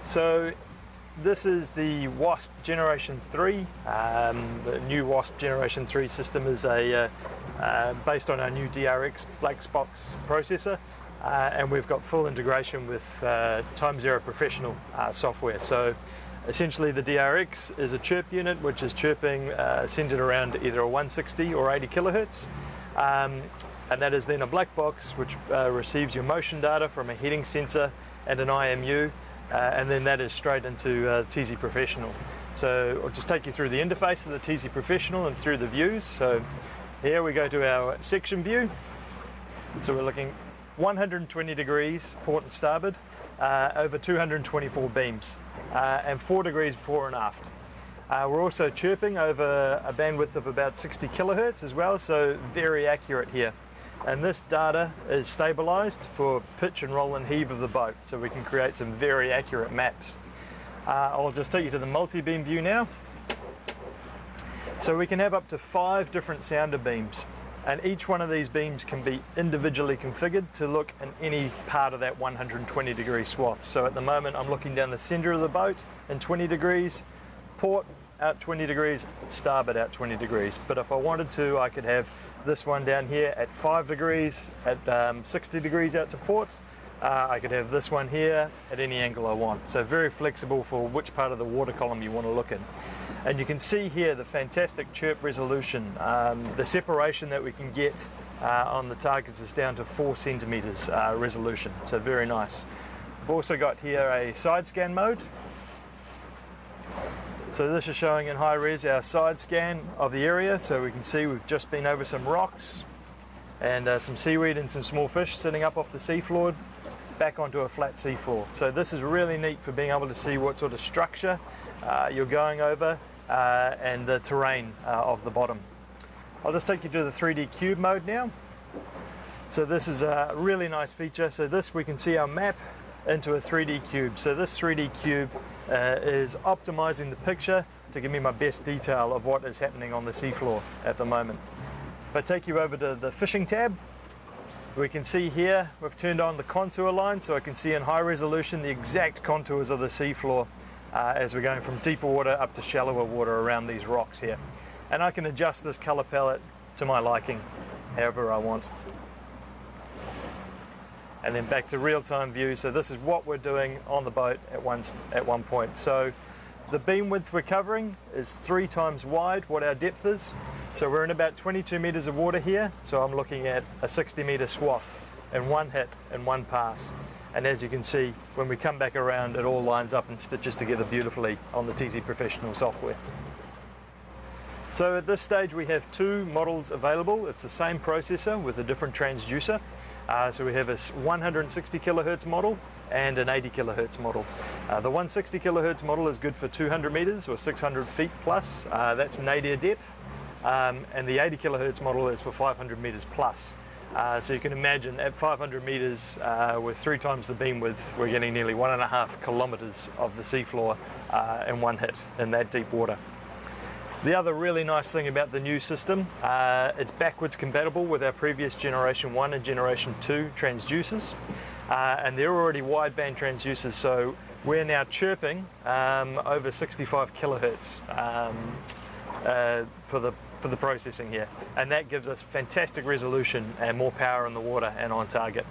So this is the WASSP Generation 3. The new WASSP Generation 3 system is based on our new DRX black box processor, and we've got full integration with MyTIMEZERO Professional software. So essentially the DRX is a chirp unit which is chirping centered around either a 160 or 80 kilohertz. And that is then a black box which receives your motion data from a heading sensor and an IMU, and then that is straight into TZ Professional. So I'll just take you through the interface of the TZ Professional and through the views. So here we go to our section view. So we're looking 120 degrees port and starboard, over 224 beams, and 4 degrees fore and aft. We're also chirping over a bandwidth of about 60 kilohertz as well, so very accurate here. And this data is stabilized for pitch and roll and heave of the boat, so we can create some very accurate maps. I'll just take you to the multi-beam view now. So we can have up to 5 different sounder beams, and each one of these beams can be individually configured to look in any part of that 120 degree swath. So at the moment I'm looking down the center of the boat in 20 degrees, port out 20 degrees, starboard out 20 degrees. But if I wanted to, I could have this one down here at 5 degrees, at 60 degrees out to port. I could have this one here at any angle I want. So very flexible for which part of the water column you want to look in. And you can see here the fantastic chirp resolution. The separation that we can get on the targets is down to 4 centimeters resolution, so very nice. We've also got here a side scan mode. So this is showing in high res our side scan of the area, so we can see we've just been over some rocks and some seaweed and some small fish sitting up off the seafloor back onto a flat seafloor. So this is really neat for being able to see what sort of structure you're going over and the terrain of the bottom. I'll just take you to the 3D cube mode now. So this is a really nice feature. So this, we can see our map into a 3D cube. So this 3D cube is optimizing the picture to give me my best detail of what is happening on the seafloor at the moment. If I take you over to the fishing tab, we can see here we've turned on the contour line, so I can see in high resolution the exact contours of the seafloor as we're going from deeper water up to shallower water around these rocks here. And I can adjust this color palette to my liking however I want. And then back to real-time view. So this is what we're doing on the boat at one point. So the beam width we're covering is 3 times wide what our depth is. So we're in about 22 meters of water here. So I'm looking at a 60-meter swath in one hit, in one pass. And as you can see, when we come back around, it all lines up and stitches together beautifully on the TZ Professional software. So at this stage we have 2 models available. It's the same processor with a different transducer. So we have a 160 kilohertz model and an 80 kilohertz model. The 160 kilohertz model is good for 200 meters or 600 feet plus. That's nadir depth. And the 80 kilohertz model is for 500 meters plus. So you can imagine at 500 meters with 3 times the beam width, we're getting nearly 1.5 kilometers of the seafloor in one hit in that deep water. The other really nice thing about the new system, it's backwards compatible with our previous Generation 1 and Generation 2 transducers. And they're already wideband transducers, so we're now chirping over 65 kilohertz for the processing here. And that gives us fantastic resolution and more power in the water and on target.